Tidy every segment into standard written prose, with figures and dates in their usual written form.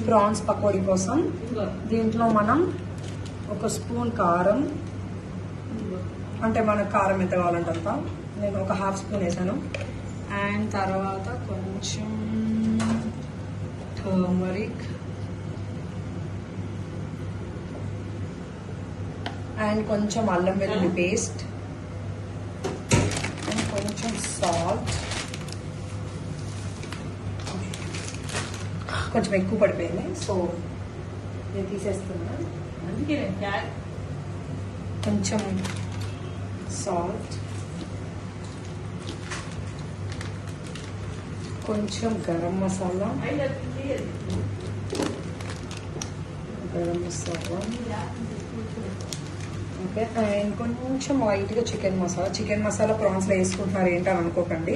Prawns pakodi కోసం దీంట్లో మనం ఒక స్పూన్ కారం, అంటే మనకు కారం ఎంత కావాలంటే అంత, నేను ఒక హాఫ్ స్పూన్ వేసాను. అండ్ తర్వాత కొంచెం టర్మరిక్ అండ్ కొంచెం అల్లం వెల్లుల్లి పేస్ట్ అండ్ కొంచెం సాల్ట్. కొంచెం ఎక్కువ పడిపోయింది, సో నేను తీసేస్తున్నాను. కొంచెం సాల్ట్, కొంచెం గరం మసాలా, ఓకే, అండ్ కొంచెం వైట్గా చికెన్ మసాలా. చికెన్ మసాలా ప్రాన్స్లో వేసుకుంటున్నారు ఏంటని అనుకోకండి,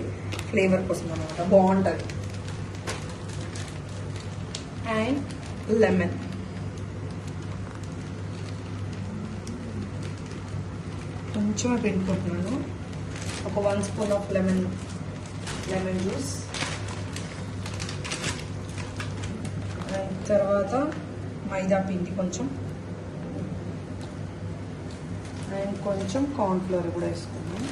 ఫ్లేవర్ కోసం అనమాట, బాగుంటుంది. అండ్ లెమన్, కొంచెం పిండుకుంటున్నాను, ఒక 1 spoon of lemon juice. And తర్వాత మైదా పిండి కొంచెం, అండ్ కొంచెం కార్న్ఫ్లోర్ కూడా వేసుకున్నాను.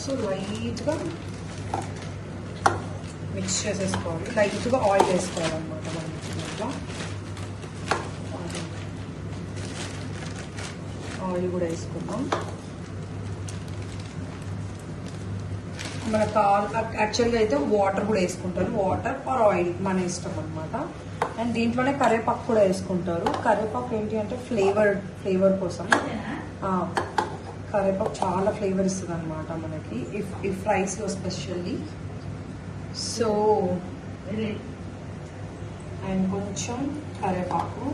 సో లైట్గా మిక్స్ చేసేసుకోవాలి, లైట్గా ఆయిల్ వేసుకోవాలన్నమాట మనం ఇట్లా. ఆయిల్ కూడా వేసుకుందాం. మనకు యాక్చువల్గా అయితే వాటర్ కూడా వేసుకుంటారు, వాటర్ ఆర్ ఆయిల్ మన ఇష్టం అనమాట. అండ్ దీంట్లోనే కరివేపాకు కూడా వేసుకుంటారు. కరివేపాకు ఏంటి అంటే ఫ్లేవర్ కోసం. కరివేపాకు చాలా ఫ్లేవర్ ఇస్తుంది అనమాట మనకి, ఇఫ్ రైస్లో స్పెషల్లీ. సో అండ్ కొంచెం కరివేపాకు,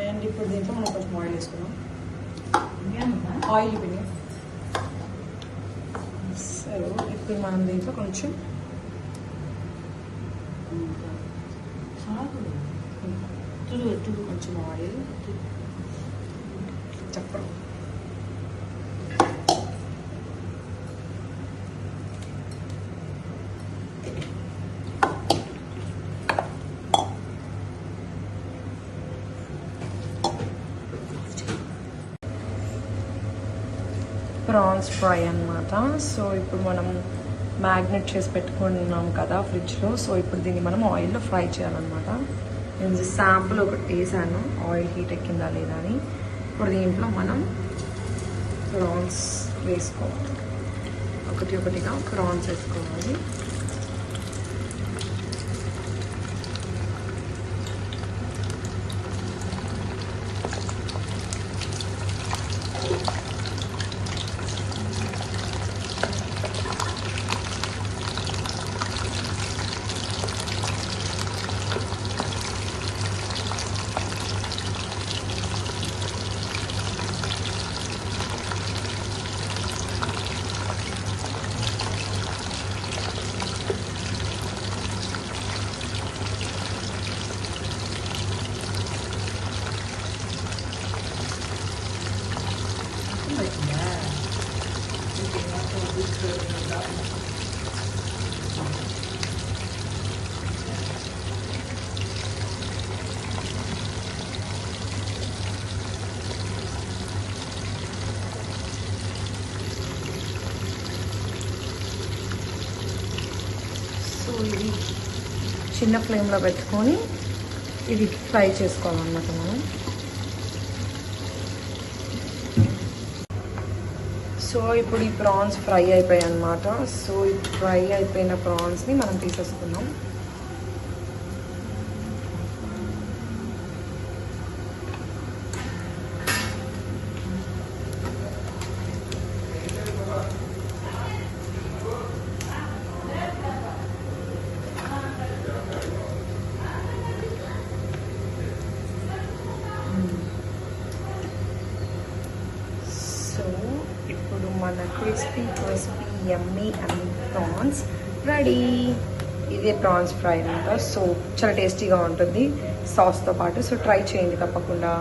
అండ్ ఇప్పుడు దీంట్లో మనం కొంచెం ఆయిల్ వేసుకున్నాం, ఆయిల్ పిండి. సో ఇప్పుడు మనం దీంట్లో కొంచెం కొంచెం ఆయిల్ చెప్పడం, ప్రాన్స్ ఫ్రై అన్నమాట. సో ఇప్పుడు మనం మ్యాగ్నెట్ చేసి పెట్టుకున్నాం కదా ఫ్రిడ్జ్లో, సో ఇప్పుడు దీన్ని మనం ఆయిల్లో ఫ్రై చేయాలన్నమాట. నేను శాంపుల్ ఒకటి వేసాను ఆయిల్ హీట్ ఎక్కిందా లేదా అని. ఇప్పుడు దీంట్లో మనం ప్రాన్స్ వేసుకోవాలి, ఒకటిగా ప్రాన్స్ వేసుకోవాలి. ఇది చిన్న ఫ్లేమ్లో పెట్టుకొని ఇది ఫ్రై చేసుకోవాలన్నమాట మనం. సో ఇప్పుడు ఈ ప్రాన్స్ ఫ్రై అయిపోయాయి అన్నమాట. సో ఈ ఫ్రై అయిపోయిన ప్రాన్స్ని మనం తీసేసుకున్నాం. ఇప్పుడు మన crispy yummy and prawns ready. ఇదే ప్రాన్స్ ఫ్రై అనమాట. సో చాలా టేస్టీగా ఉంటుంది సాస్తో పాటు. సో ట్రై చేయండి తప్పకుండా.